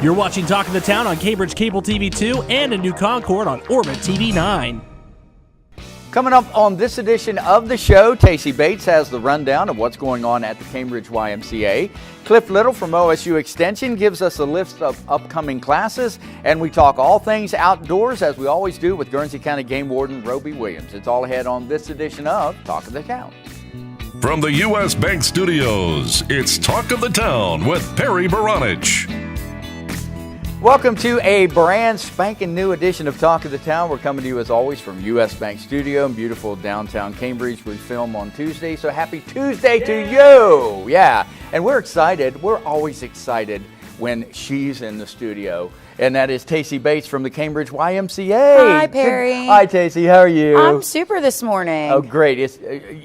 You're watching Talk of the Town on Cambridge Cable TV 2 and in New Concord on Orbit TV 9. Coming up on this edition of the show, Tacy Bates has the rundown of what's going on at the Cambridge YMCA. Clif Little from OSU Extension gives us a list of upcoming classes, and we talk all things outdoors, as we always do, with Guernsey County Game Warden Roby Williams. It's all ahead on this edition of Talk of the Town. From the U.S. Bank Studios, it's Talk of the Town with Perry Baranich. Welcome to a brand spanking new edition of Talk of the Town. We're coming to you as always from U.S. Bank Studio in beautiful downtown Cambridge. We film on Tuesday, so happy Tuesday to you. Yeah, and we're excited. We're always excited when she's in the studio, and that is Tacy Bates from the Cambridge YMCA. Hi, Perry. Hi, Tacy. How are you? I'm super this morning. Oh, great.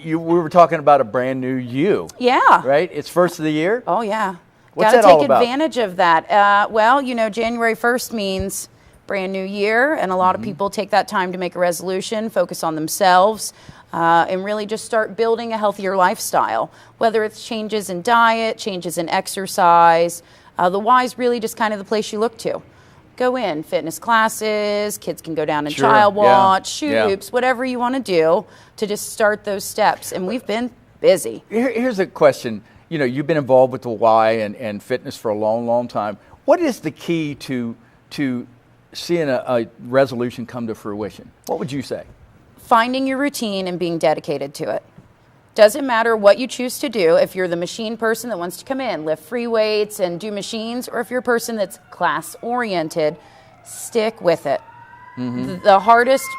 We were talking about a brand new you. Yeah. Right? It's first of the year? Oh, yeah. What's Got to that all take about? advantage of that. Well, you know, January 1st means brand new year, and a lot of people take that time to make a resolution, focus on themselves, and really just start building a healthier lifestyle, whether it's changes in diet, changes in exercise. The Y is really just kind of the place you look to. Go in, fitness classes, kids can go down and child watch, shoot hoops, whatever you want to do to just start those steps. And we've been busy. Here's a question. You know, you've been involved with the Y and fitness for a long, long time. What is the key to seeing a resolution come to fruition? What would you say? Finding your routine and being dedicated to it. Doesn't matter what you choose to do. If you're the machine person that wants to come in, lift free weights and do machines, or if you're a person that's class-oriented, stick with it. Mm-hmm. The hardest,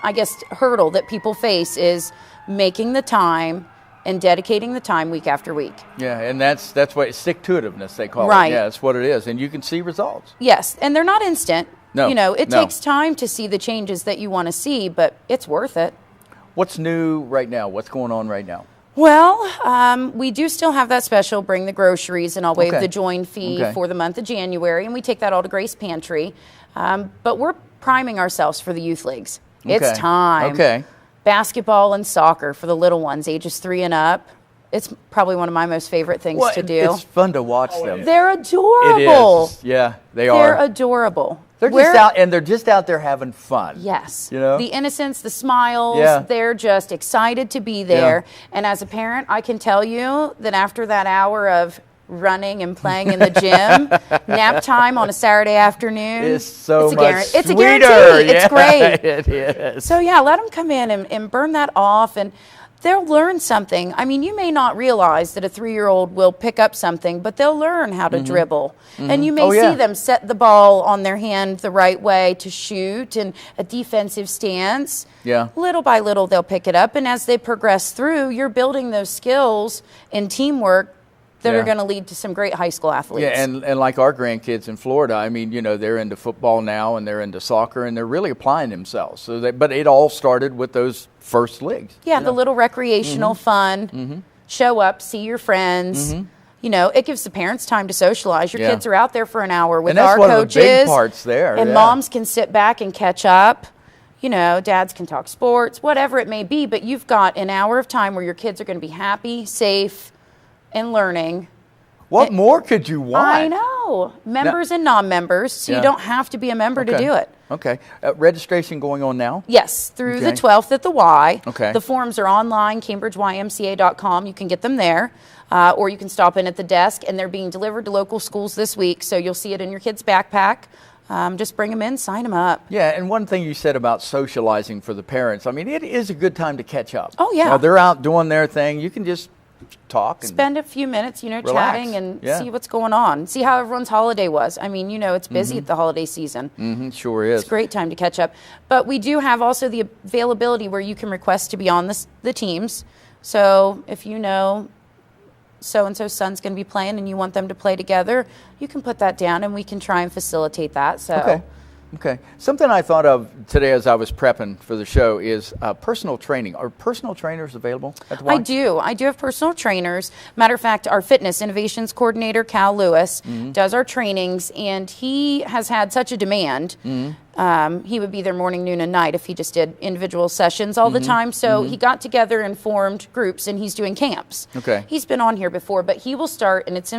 I guess, hurdle that people face is making the time and dedicating the time week after week. Yeah, and that's what stick-to-itiveness they call right. it. Yeah, that's what it is, and you can see results. Yes, and they're not instant. No, you know, it takes time to see the changes that you want to see, but it's worth it. What's new right now? What's going on right now? Well, we do still have that special, bring the groceries, and I'll waive the join fee for the month of January, and we take that all to Grace Pantry. But we're priming ourselves for the youth leagues. It's time. Okay. Basketball and soccer for the little ones, ages 3 and up. It's probably one of my most favorite things to do. It's fun to watch them. They're adorable. It is. Yeah, they are. They're adorable. They're just out, and they're just out there having fun. Yes. You know? The innocence, the smiles, they're just excited to be there. Yeah. And as a parent, I can tell you that after that hour of running and playing in the gym, nap time on a Saturday afternoon. It's much sweeter. It's a guarantee. It's great. It is. So, yeah, let them come in and burn that off, and they'll learn something. I mean, you may not realize that a 3-year-old will pick up something, but they'll learn how to dribble. Mm-hmm. And you may see them set the ball on their hand the right way to shoot and a defensive stance. Yeah. Little by little, they'll pick it up. And as they progress through, you're building those skills in teamwork that are going to lead to some great high school athletes. Yeah, and like our grandkids in Florida, I mean, you know, they're into football now and they're into soccer and they're really applying themselves. But it all started with those first leagues. Yeah, the little recreational fun, show up, see your friends. You know, it gives the parents time to socialize. Your kids are out there for an hour with our coaches. And that's one of the big parts there. And moms can sit back and catch up. You know, dads can talk sports, whatever it may be. But you've got an hour of time where your kids are going to be happy, safe, and learning. What more could you want? I know. Members and non-members, so you don't have to be a member to do it. Okay. Registration going on now? Yes, through the 12th at the Y. Okay. The forms are online, CambridgeYMCA.com. You can get them there, or you can stop in at the desk, and they're being delivered to local schools this week, so you'll see it in your kid's backpack. Just bring them in, sign them up. Yeah, and one thing you said about socializing for the parents, I mean, it is a good time to catch up. Oh, yeah. While they're out doing their thing, you can just talk and spend a few minutes, you know, relax. chatting and see what's going on. See how everyone's holiday was. I mean, you know, it's busy at the holiday season. Sure is. It's a great time to catch up. But we do have also the availability where you can request to be on the teams. So if you know so-and-so's son's going to be playing and you want them to play together, you can put that down and we can try and facilitate that. So. Okay. Something I thought of today as I was prepping for the show is personal training. Are personal trainers available at the Y? I do have personal trainers. Matter of fact, our fitness innovations coordinator, Cal Lewis, does our trainings, and he has had such a demand He would be there morning, noon, and night if he just did individual sessions all the time. So he got together and formed groups, and he's doing camps. Okay. He's been on here before, but he will start, and it's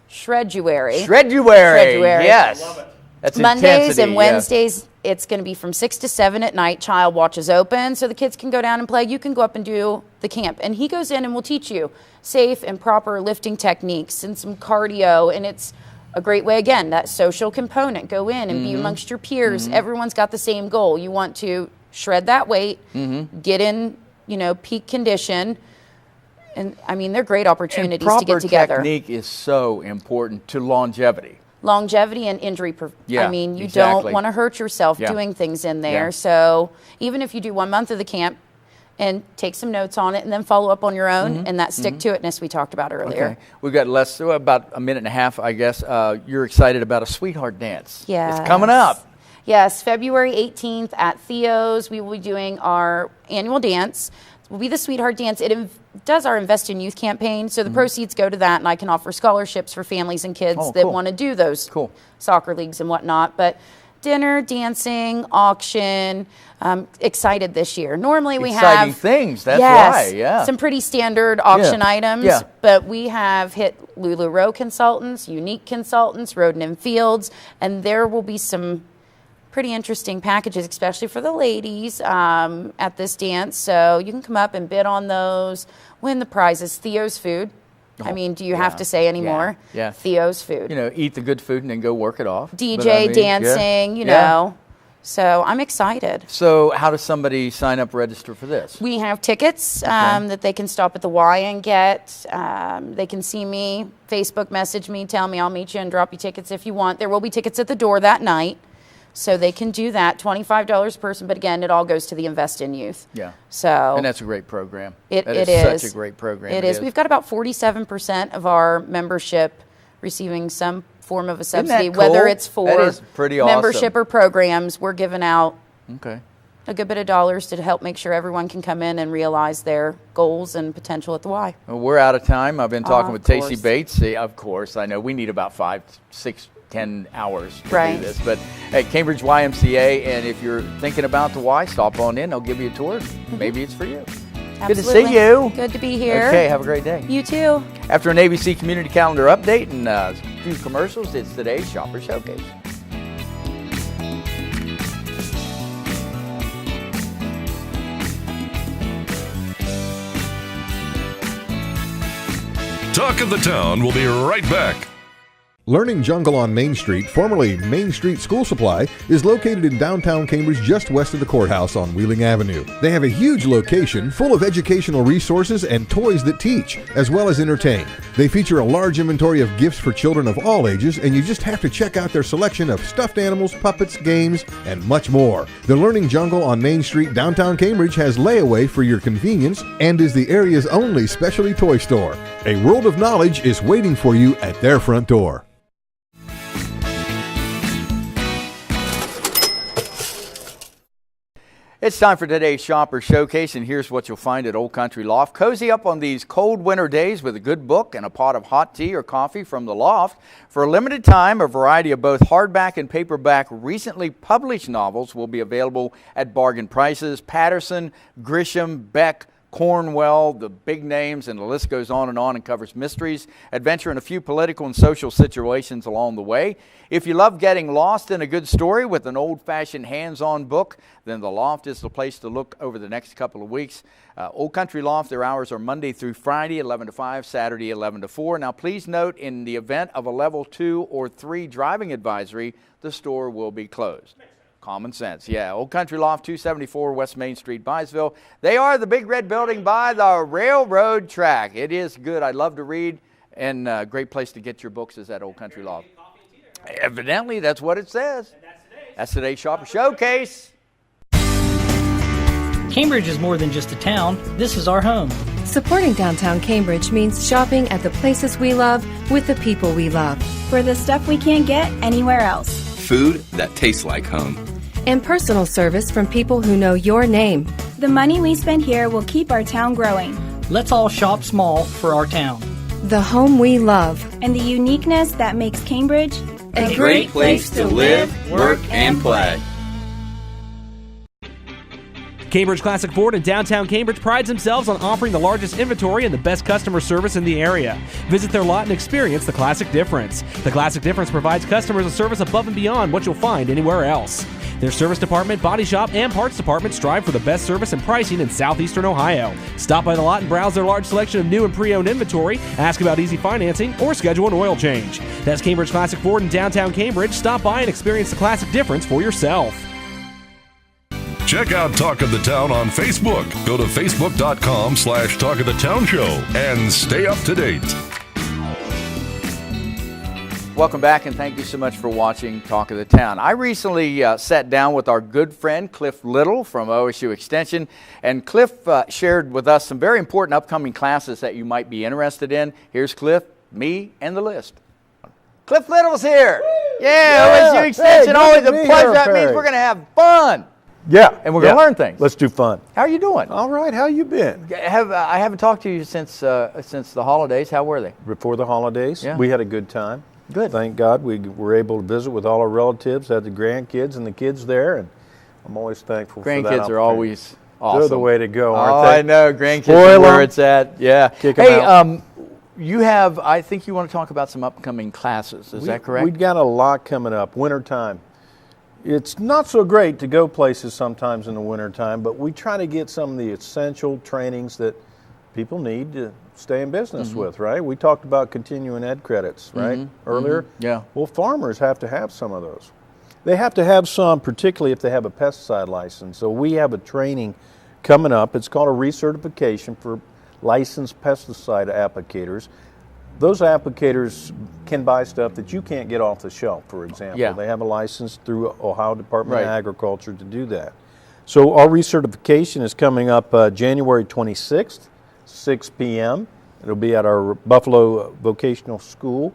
Shreduary. Shreduary. Yes. Love it. That's Mondays intensity, and Wednesdays, it's going to be from 6 to 7 at night. Child watch is open, so the kids can go down and play. You can go up and do the camp. And he goes in and will teach you safe and proper lifting techniques and some cardio, and it's a great way, again, that social component. Go in and be amongst your peers. Everyone's got the same goal. You want to shred that weight, get in, peak condition. And, I mean, they're great opportunities to get together. Proper technique is so important to longevity. Longevity and injury. Yeah, I mean, you exactly. don't want to hurt yourself doing things in there. Yeah. So even if you do 1 month of the camp, and take some notes on it and then follow up on your own and that stick-to-itness we talked about earlier. Okay. We've got about a minute and a half, I guess. You're excited about a sweetheart dance. Yes. It's coming up. Yes, February 18th at Theo's. We will be doing our annual dance. It will be the Sweetheart Dance. It does our Invest in Youth campaign, so the proceeds go to that, and I can offer scholarships for families and kids that want to do those soccer leagues and whatnot. But dinner, dancing, auction. Excited this year. Normally we Exciting have things. That's why. Some pretty standard auction items. Yeah. But we have hit LuLaRoe Consultants, Unique Consultants, Roden and Fields, and there will be some pretty interesting packages, especially for the ladies at this dance. So you can come up and bid on those. Win the prizes. Theo's Food. I mean, do you have to say anymore? Yeah. Theo's Food. Eat the good food and then go work it off. DJ, dancing, you know. So I'm excited. So how does somebody sign up, register for this? We have tickets that they can stop at the Y and get. They can see me, Facebook message me, tell me I'll meet you and drop you tickets if you want. There will be tickets at the door that night. So they can do that, $25 per person. But again, it all goes to the Invest in Youth. Yeah. So and that's a great program. It is such a great program. It is. We've got about 47% of our membership receiving some form of a subsidy, Isn't that cool? whether it's for That is pretty awesome. membership or programs. We're giving out a good bit of dollars to help make sure everyone can come in and realize their goals and potential at the Y. Well, we're out of time. I've been talking with Tacy course. Bates. See, of course, I know we need about 5, 6, 10 hours to do this. But at Cambridge YMCA, and if you're thinking about the Y, stop on in. They'll give you a tour. Maybe it's for you. Absolutely. Good to see you. Good to be here. Okay, have a great day. You too. After an ABC Community Calendar update and a few commercials, it's today's Shopper Showcase. Talk of the Town will be right back. Learning Jungle on Main Street, formerly Main Street School Supply, is located in downtown Cambridge just west of the courthouse on Wheeling Avenue. They have a huge location full of educational resources and toys that teach, as well as entertain. They feature a large inventory of gifts for children of all ages, and you just have to check out their selection of stuffed animals, puppets, games, and much more. The Learning Jungle on Main Street, downtown Cambridge, has layaway for your convenience and is the area's only specialty toy store. A world of knowledge is waiting for you at their front door. It's time for today's Shopper Showcase, and here's what you'll find at Old Country Loft. Cozy up on these cold winter days with a good book and a pot of hot tea or coffee from the Loft. For a limited time, a variety of both hardback and paperback recently published novels will be available at bargain prices. Patterson, Grisham, Beck, Cornwell, the big names, and the list goes on and covers mysteries, adventure, and a few political and social situations along the way. If you love getting lost in a good story with an old-fashioned hands-on book, then the Loft is the place to look over the next couple of weeks. Old Country Loft, their hours are Monday through Friday, 11 to 5, Saturday, 11 to 4. Now, please note, in the event of a level 2 or 3 driving advisory, the store will be closed. Common sense, yeah. Old Country Loft, 274 West Main Street, Byesville. They are the big red building by the railroad track. It is good. I love to read, and a great place to get your books is at Old Country Loft. Evidently, that's what it says. That's today's Shopper Showcase. Cambridge is more than just a town. This is our home. Supporting downtown Cambridge means shopping at the places we love with the people we love. For the stuff we can't get anywhere else. Food that tastes like home. And personal service from people who know your name. The money we spend here will keep our town growing. Let's all shop small for our town. The home we love. And the uniqueness that makes Cambridge a great place to live, work, and play. Cambridge Classic Ford in downtown Cambridge prides themselves on offering the largest inventory and the best customer service in the area. Visit their lot and experience the Classic Difference. The Classic Difference provides customers a service above and beyond what you'll find anywhere else. Their service department, body shop, and parts department strive for the best service and pricing in southeastern Ohio. Stop by the lot and browse their large selection of new and pre-owned inventory, ask about easy financing, or schedule an oil change. That's Cambridge Classic Ford in downtown Cambridge. Stop by and experience the Classic Difference for yourself. Check out Talk of the Town on Facebook. Go to facebook.com/Talk of the Town Show and stay up to date. Welcome back, and thank you so much for watching Talk of the Town. I recently sat down with our good friend Clif Little from OSU Extension, and Clif shared with us some very important upcoming classes that you might be interested in. Here's Clif, me, and the list. Clif Little's here. Yeah, OSU Extension, always a pleasure. That means we're going to have fun. Yeah. And we're going to learn things. Let's do fun. How are you doing? All right. How you been? I haven't talked to you since the holidays. How were they? Before the holidays, yeah. We had a good time. Good. Thank God we were able to visit with all our relatives, had the grandkids and the kids there, and I'm always thankful for that. Grandkids are always awesome. They're the way to go, aren't they? I know. Grandkids are where it's at. Yeah. Kick 'em out. You have, I think you want to talk about some upcoming classes. Is that correct? We've got a lot coming up. Wintertime. It's not so great to go places sometimes in the wintertime, but we try to get some of the essential trainings that people need to stay in business with, right? We talked about continuing ed credits, right, earlier? Yeah. Well, farmers have to have some of those. They have to have some, particularly if they have a pesticide license. So we have a training coming up. It's called a recertification for licensed pesticide applicators. Those applicators can buy stuff that you can't get off the shelf, for example. Yeah. They have a license through Ohio Department of Agriculture to do that. So our recertification is coming up January 26th, 6 p.m. It'll be at our Buffalo Vocational School.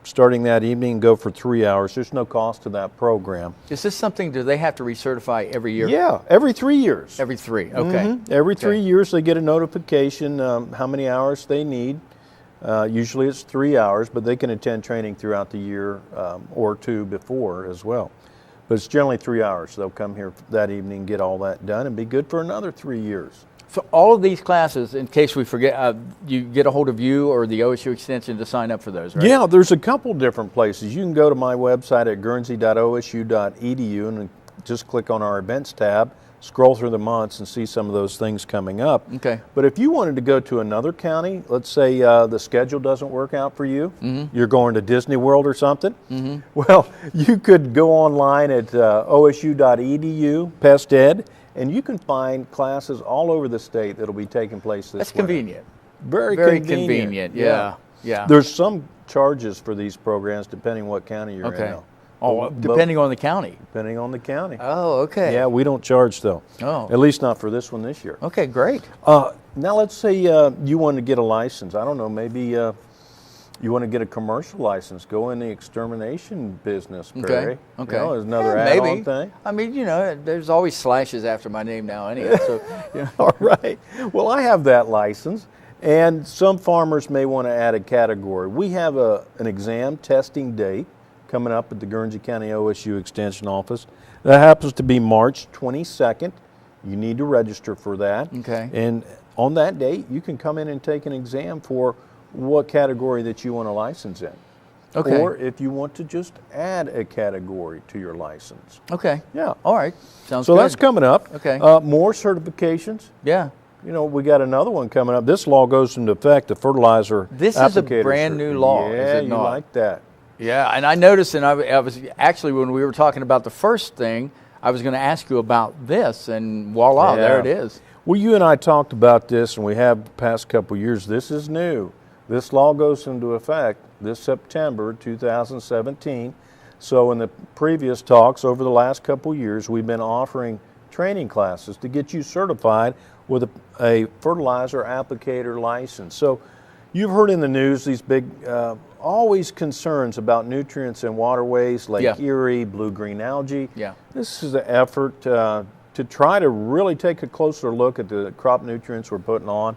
Starting that evening and go for 3 hours. There's no cost to that program. Is this something, do they have to recertify every year? Yeah, every 3 years. Every 3, okay. Every 3 years they get a notification how many hours they need. Usually it's 3 hours, but they can attend training throughout the year or two before as well. But it's generally 3 hours. They'll come here that evening, get all that done, and be good for another 3 years. So all of these classes, in case we forget, you get a hold of you or the OSU Extension to sign up for those, right? Yeah, there's a couple different places. You can go to my website at guernsey.osu.edu and just click on our events tab, scroll through the months and see some of those things coming up. Okay. But if you wanted to go to another county, let's say the schedule doesn't work out for you, you're going to Disney World or something, well, you could go online at osu.edu, Pest Ed, and you can find classes all over the state that'll be taking place this That's winter. convenient. Very convenient. Yeah. There's some charges for these programs depending what county you're in. Now. Oh, depending on the county. Depending on the county. Oh, okay. Yeah, we don't charge though. Oh. At least not for this one this year. Okay, great. Now let's say you want to get a license. I don't know, maybe you want to get a commercial license. Go in the extermination business, Perry. Okay. You know, there's another add-on thing. I mean, you know, there's always slashes after my name now anyway. So, yeah. All right. Well, I have that license. And some farmers may want to add a category. We have an exam testing date coming up at the Guernsey County OSU Extension Office. That happens to be March 22nd. You need to register for that. Okay. And on that date, you can come in and take an exam for what category that you want a license in. Okay. Or if you want to just add a category to your license. Okay. Yeah. All right. Sounds so good. So that's coming up. Okay. More certifications. Yeah. You know, we got another one coming up. This law goes into effect, the fertilizer This is a brand new law, yeah, is it not? You like that. Yeah, and I noticed, and I was actually, when we were talking about the first thing, I was going to ask you about this, and voila, there it is. Well, you and I talked about this, and we have the past couple of years. This is new. This law goes into effect this September 2017. So in the previous talks over the last couple of years, we've been offering training classes to get you certified with a fertilizer applicator license. So you've heard in the news these big, always concerns about nutrients in waterways, Lake Erie, blue-green algae. Yeah. This is an effort to try to really take a closer look at the crop nutrients we're putting on.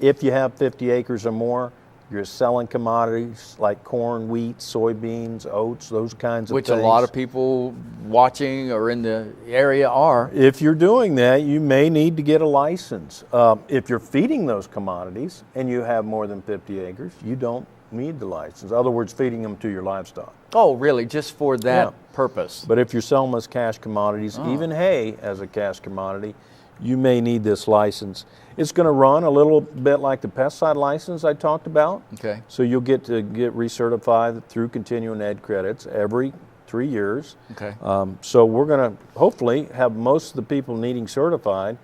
If you have 50 acres or more, You're selling commodities like corn, wheat, soybeans, oats, those kinds of things. Which a lot of people watching or in the area are. If you're doing that, you may need to get a license. If you're feeding those commodities and you have more than 50 acres, you don't need the license. In other words, feeding them to your livestock. Oh, really? Just for that purpose? But if you're selling them as cash commodities, even hay as a cash commodity, you may need this license. It's going to run a little bit like the pesticide license I talked about. Okay. So you'll get to get recertified through continuing ed credits every 3 years. Okay. So we're going to hopefully have most of the people needing certified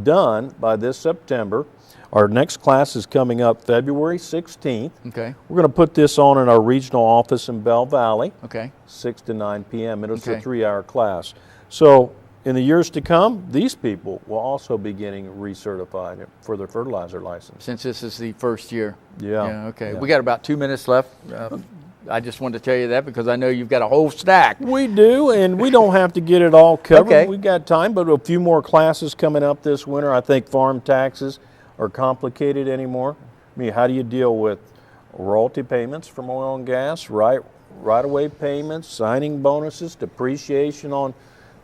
done by this September. Our next class is coming up February 16th. Okay. We're going to put this on in our regional office in Bell Valley. Okay. 6 to 9 p.m. It's a 3-hour class. So in the years to come, these people will also be getting recertified for their fertilizer license. Since this is the first year. Yeah. Okay. Yeah. We got about 2 minutes left. I just wanted to tell you that because I know you've got a whole stack. We do, and we don't have to get it all covered. Okay. We got time, but a few more classes coming up this winter. I think farm taxes are complicated anymore. I mean, how do you deal with royalty payments from oil and gas, right-of-way payments, signing bonuses, depreciation on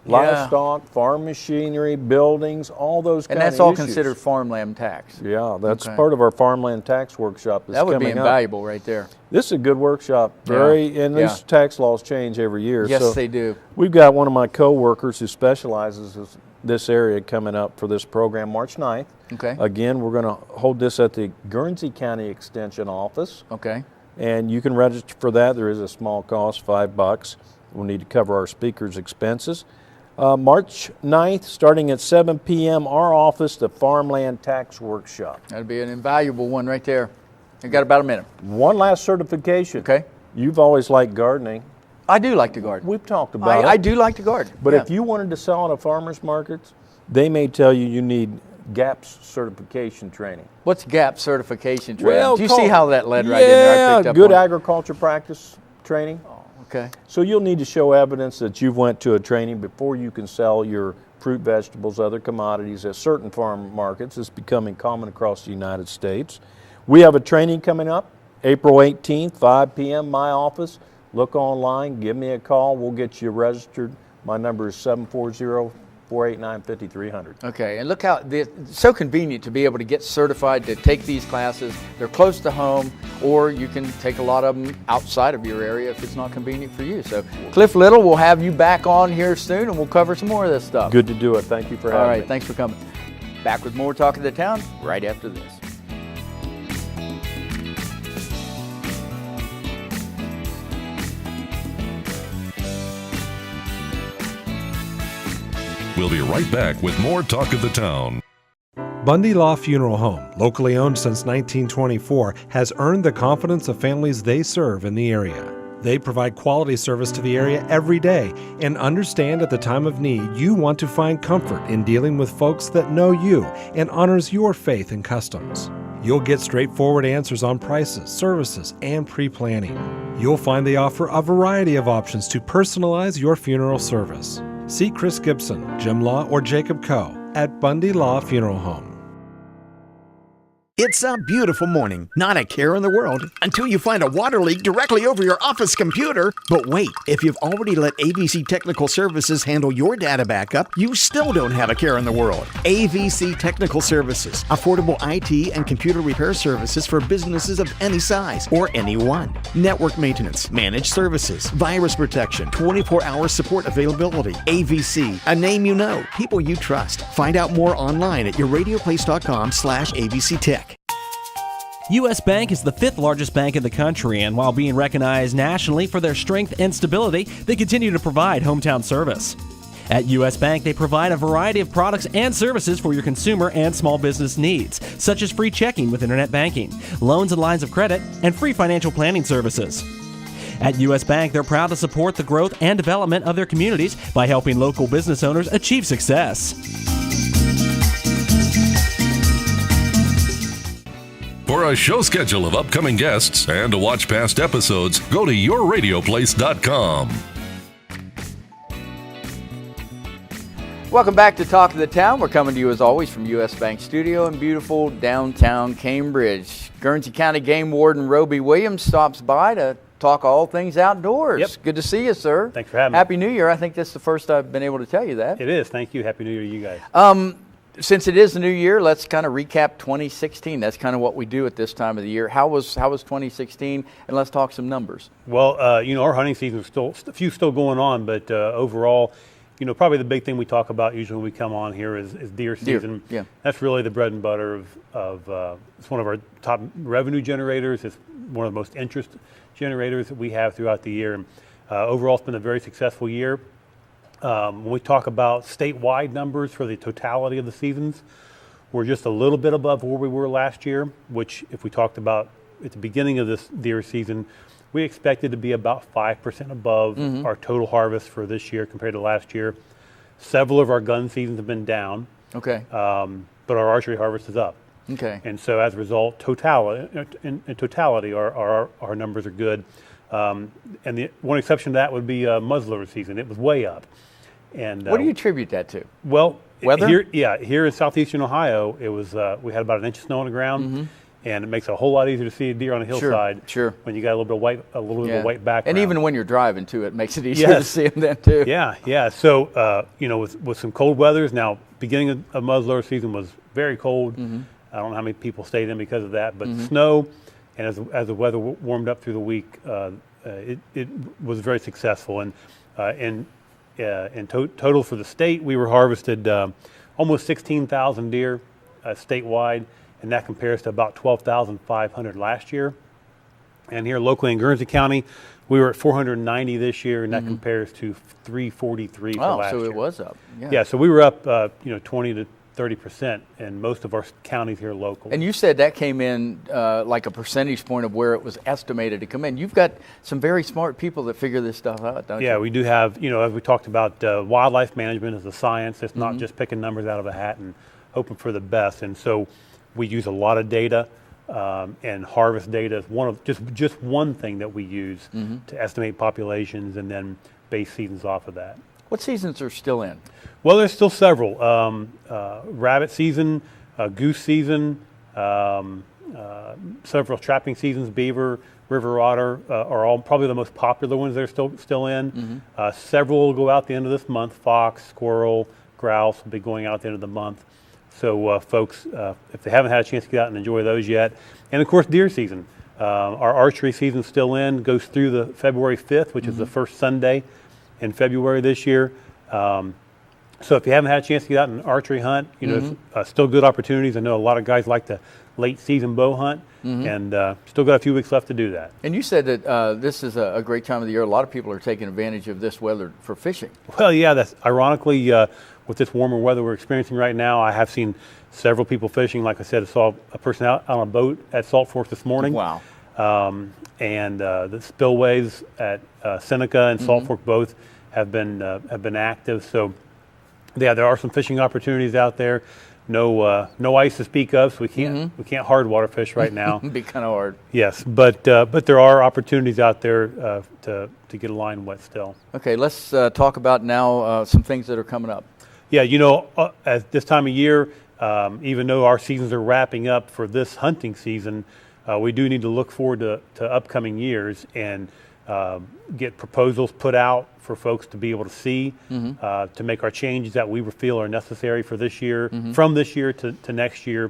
livestock, farm machinery, buildings, all those kind of issues. And that's all considered farmland tax. Yeah, that's part of our farmland tax workshop that's coming up. That would be invaluable right there. This is a good workshop. And these tax laws change every year. Yes, so they do. We've got one of my co-workers who specializes in this area coming up for this program March 9th. Okay. Again, we're going to hold this at the Guernsey County Extension office. Okay. And you can register for that. There is a small cost, $5. We'll need to cover our speaker's expenses. March 9th, starting at 7 p.m., our office, the Farmland Tax Workshop. That'd be an invaluable one right there. I got about a minute. One last certification. Okay. You've always liked gardening. I do like to garden. We've talked about it. I do like to garden. But if you wanted to sell at a farmer's market, they may tell you need GAPS certification training. What's GAPS certification training? Well, do you see how that led right in there? I picked up good on agriculture practice training. Okay. So you'll need to show evidence that you've went to a training before you can sell your fruit, vegetables, other commodities at certain farm markets. It's becoming common across the United States. We have a training coming up April 18th, 5 p.m., my office. Look online, give me a call. We'll get you registered. My number is 740-489-5300. Okay, and look how it's so convenient to be able to get certified to take these classes. They're close to home, or you can take a lot of them outside of your area if it's not convenient for you. So Clif Little, we'll have you back on here soon, and we'll cover some more of this stuff. Good to do it. Thank you for having me. All right, thanks for coming. Back with more Talk of the Town right after this. We'll be right back with more Talk of the Town. Bundy Law Funeral Home, locally owned since 1924, has earned the confidence of families they serve in the area. They provide quality service to the area every day and understand at the time of need you want to find comfort in dealing with folks that know you and honors your faith and customs. You'll get straightforward answers on prices, services, and pre-planning. You'll find they offer a variety of options to personalize your funeral service. See Chris Gibson, Jim Law, or Jacob Coe at Bundy Law Funeral Home. It's a beautiful morning, not a care in the world, until you find a water leak directly over your office computer. But wait, if you've already let AVC Technical Services handle your data backup, you still don't have a care in the world. AVC Technical Services, affordable IT and computer repair services for businesses of any size or anyone. Network maintenance, managed services, virus protection, 24-hour support availability. AVC, a name you know, people you trust. Find out more online at yourradioplace.com/AVCTech. U.S. Bank is the 5th largest bank in the country, and while being recognized nationally for their strength and stability, they continue to provide hometown service. At U.S. Bank, they provide a variety of products and services for your consumer and small business needs, such as free checking with internet banking, loans and lines of credit, and free financial planning services. At U.S. Bank, they're proud to support the growth and development of their communities by helping local business owners achieve success. For a show schedule of upcoming guests and to watch past episodes, go to yourradioplace.com. Welcome back to Talk of the Town. We're coming to you as always from U.S. Bank Studio in beautiful downtown Cambridge. Guernsey County Game Warden Roby Williams stops by to talk all things outdoors. Yep. Good to see you, sir. Thanks for having me. Happy New Year. I think this is the first I've been able to tell you that. It is. Thank you. Happy New Year to you guys. Since it is the new year, let's kind of recap 2016. That's kind of what we do at this time of the year. How was 2016? And let's talk some numbers. Well, our hunting season is still going on, but overall, probably the big thing we talk about usually when we come on here is deer season. Yeah. That's really the bread and butter of it's one of our top revenue generators. It's one of the most interest generators that we have throughout the year. And overall, it's been a very successful year. When we talk about statewide numbers for the totality of the seasons, we're just a little bit above where we were last year, which if we talked about at the beginning of this deer season, we expected to be about 5% above our total harvest for this year compared to last year. Several of our gun seasons have been down, okay, but our archery harvest is up. Okay. And so as a result, in totality, our numbers are good. And the one exception to that would be muzzleloader season. It was way up. And what do you attribute that to? Well, weather? Here in southeastern Ohio, it was we had about an inch of snow on the ground, and it makes it a whole lot easier to see a deer on a hillside. Sure. When you got a little bit of white, of a white background. And even when you're driving too, it makes it easier to see them then too. Yeah. So with some cold weathers now, beginning of muzzleloader season was very cold. I don't know how many people stayed in because of that, but snow, and as the weather warmed up through the week, it was very successful. And in total for the state, we were harvested almost 16,000 deer statewide, and that compares to about 12,500 last year. And here locally in Guernsey County, we were at 490 this year, and that compares to 343 for last year. So it was up. Yeah, so we were up 20 to 30% in most of our counties here local. And you said that came in like a percentage point of where it was estimated to come in. You've got some very smart people that figure this stuff out, don't you? Yeah, we do have, as we talked about, wildlife management is a science. It's not just picking numbers out of a hat and hoping for the best. And so we use a lot of data, and harvest data is one of just one thing that we use to estimate populations and then base seasons off of that. What seasons are still in? Well, there's still several. Rabbit season, goose season, several trapping seasons, beaver, river otter are all probably the most popular ones that are still in. Several will go out the end of this month. Fox, squirrel, grouse will be going out at the end of the month. So folks, if they haven't had a chance to get out and enjoy those yet. And of course, deer season. Our archery season's still in, goes through the February 5th, which is the first Sunday in February this year. So if you haven't had a chance to get out and archery hunt, it's still good opportunities. I know a lot of guys like to late season bow hunt, and still got a few weeks left to do that. And you said that this is a great time of the year. A lot of people are taking advantage of this weather for fishing. Well, yeah, that's ironically with this warmer weather we're experiencing right now. I have seen several people fishing. Like I said, I saw a person out on a boat at Salt Fork this morning. Wow. And the spillways at Seneca and Salt Fork both have been active. So, yeah, there are some fishing opportunities out there. No ice to speak of, so we can't hard water fish right now. It'd be kind of hard. Yes, but there are opportunities out there to get a line wet still. Okay, let's talk about now some things that are coming up. Yeah, at this time of year, even though our seasons are wrapping up for this hunting season, we do need to look forward to upcoming years and get proposals put out for folks to be able to see, to make our changes that we feel are necessary for this year, from this year to next year.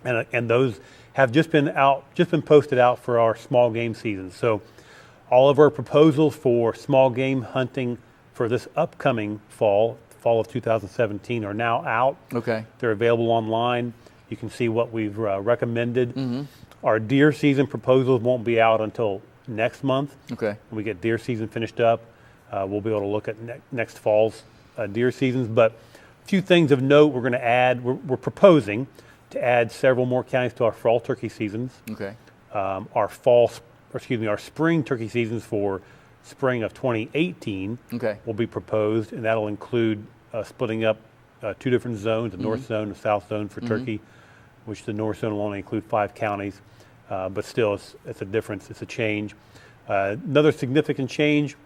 And those have just been posted out for our small game season. So all of our proposals for small game hunting for this upcoming fall of 2017 are now out. Okay. They're available online. You can see what we've recommended. Our deer season proposals won't be out until next month. Okay. When we get deer season finished up, we'll be able to look at next fall's deer seasons. But a few things of note we're going to add. We're proposing to add several more counties to our fall turkey seasons. Okay. Our spring turkey seasons for spring of 2018 will be proposed, and that'll include splitting up two different zones, the north zone and the south zone for turkey, which the north zone will only include 5 counties. But still, it's a difference. It's a change. Another significant change,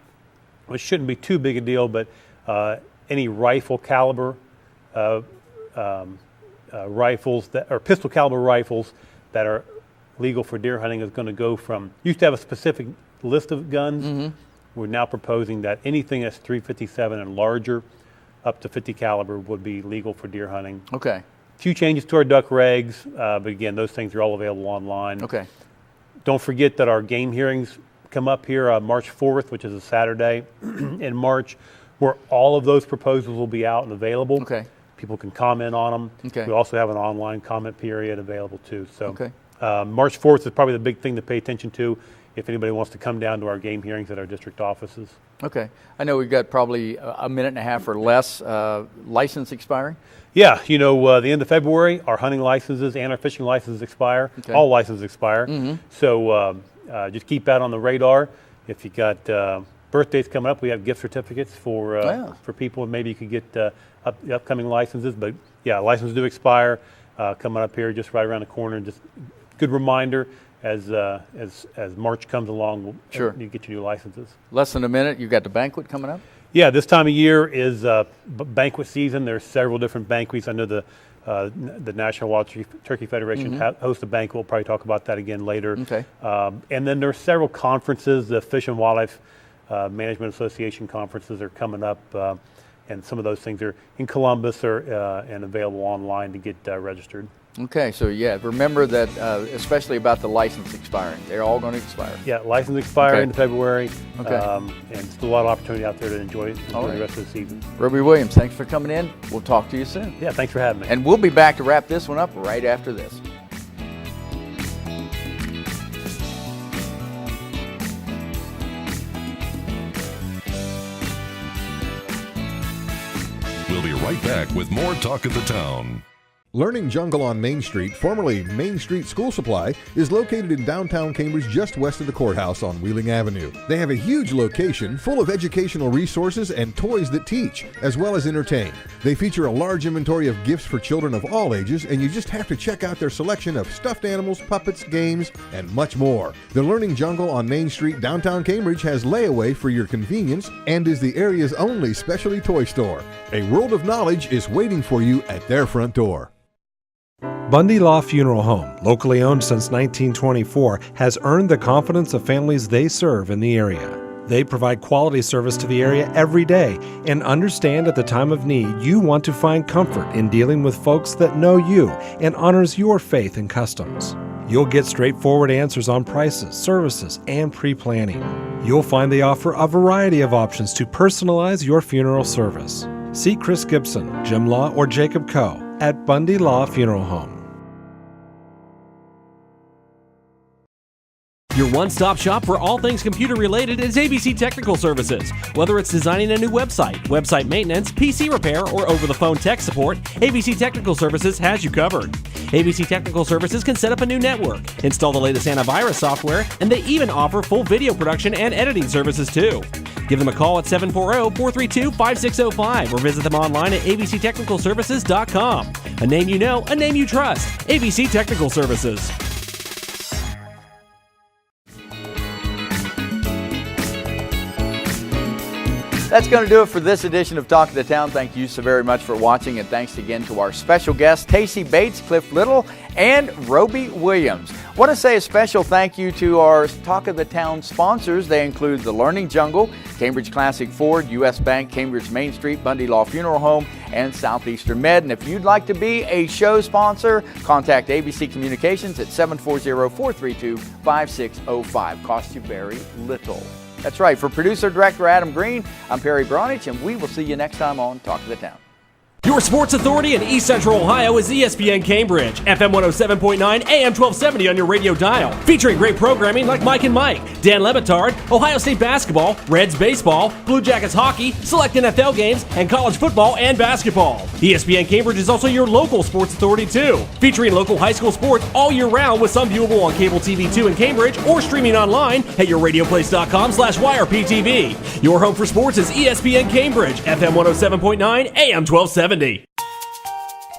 which shouldn't be too big a deal, but any rifle caliber rifles or pistol caliber rifles that are legal for deer hunting is going to go from, used to have a specific list of guns. Mm-hmm. We're now proposing that anything that's .357 and larger, up to 50 caliber, would be legal for deer hunting. Okay. A few changes to our duck regs, but again, those things are all available online. Okay. Don't forget that our game hearings come up here March 4th, which is a Saturday in March, where all of those proposals will be out and available. Okay. People can comment on them. Okay. We also have an online comment period available too. So Okay. March 4th is probably the big thing to pay attention to if anybody wants to come down to our game hearings at our district offices. Okay. I know we've got probably a minute and a half or less license expiring. Yeah, the end of February, our hunting licenses and our fishing licenses expire. Okay. All licenses expire. Mm-hmm. So just keep that on the radar. If you got birthdays coming up, we have gift certificates for people. Maybe you could get the upcoming licenses. But yeah, licenses do expire coming up here just right around the corner. Just good reminder as March comes along, Sure. you get your new licenses. Less than a minute. You've got the banquet coming up. Yeah, this time of year is banquet season. There's several different banquets. I know the National Wild Turkey Federation hosts a banquet. We'll probably talk about that again later. Okay. And then there's several conferences. The Fish and Wildlife Management Association conferences are coming up, and some of those things are in Columbus and available online to get registered. Okay, so yeah, remember that, especially about the license expiring. They're all going to expire. Yeah, license expire Okay. in February. Okay. And still a lot of opportunity out there to enjoy All right. the rest of the season. Roby Williams, thanks for coming in. We'll talk to you soon. Yeah, thanks for having me. And we'll be back to wrap this one up right after this. We'll be right back with more Talk of the Town. Learning Jungle on Main Street, formerly Main Street School Supply, is located in downtown Cambridge just west of the courthouse on Wheeling Avenue. They have a huge location full of educational resources and toys that teach, as well as entertain. They feature a large inventory of gifts for children of all ages, and you just have to check out their selection of stuffed animals, puppets, games, and much more. The Learning Jungle on Main Street, downtown Cambridge, has layaway for your convenience and is the area's only specialty toy store. A world of knowledge is waiting for you at their front door. Bundy Law Funeral Home, locally owned since 1924, has earned the confidence of families they serve in the area. They provide quality service to the area every day and understand at the time of need you want to find comfort in dealing with folks that know you and honors your faith and customs. You'll get straightforward answers on prices, services, and pre-planning. You'll find they offer a variety of options to personalize your funeral service. See Chris Gibson, Jim Law, or Jacob Coe at Bundy Law Funeral Home. Your one-stop shop for all things computer-related is ABC Technical Services. Whether it's designing a new website, website maintenance, PC repair, or over-the-phone tech support, ABC Technical Services has you covered. ABC Technical Services can set up a new network, install the latest antivirus software, and they even offer full video production and editing services too. Give them a call at 740-432-5605 or visit them online at abctechnicalservices.com. A name you know, a name you trust. ABC Technical Services. That's going to do it for this edition of Talk of the Town. Thank you so very much for watching, and thanks again to our special guests, Tacy Bates, Clif Little, and Roby Williams. I want to say a special thank you to our Talk of the Town sponsors. They include the Learning Jungle, Cambridge Classic Ford, U.S. Bank, Cambridge Main Street, Bundy Law Funeral Home, and Southeastern Med. And if you'd like to be a show sponsor, contact ABC Communications at 740-432-5605. Costs you very little. That's right. For producer-director Adam Green, I'm Perry Bronich, and we will see you next time on Talk of the Town. Your sports authority in East Central Ohio is ESPN Cambridge, FM 107.9, AM 1270 on your radio dial. Featuring great programming like Mike and Mike, Dan Lebitard, Ohio State basketball, Reds baseball, Blue Jackets hockey, select NFL games, and college football and basketball. ESPN Cambridge is also your local sports authority too. Featuring local high school sports all year round with some viewable on Cable TV 2 in Cambridge or streaming online at yourradioplace.com/YRPTV. Your home for sports is ESPN Cambridge, FM 107.9, AM 1270.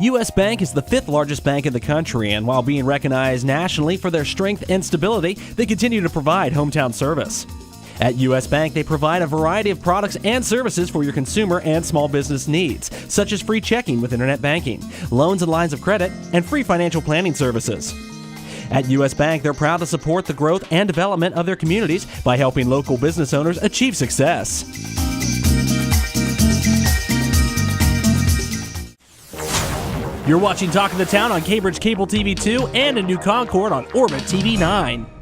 U.S. Bank is the fifth largest bank in the country, and while being recognized nationally for their strength and stability, they continue to provide hometown service. At U.S. Bank, they provide a variety of products and services for your consumer and small business needs, such as free checking with internet banking, loans and lines of credit, and free financial planning services. At U.S. Bank, they're proud to support the growth and development of their communities by helping local business owners achieve success. You're watching Talk of the Town on Cambridge Cable TV 2 and a new Concord on Orbit TV 9.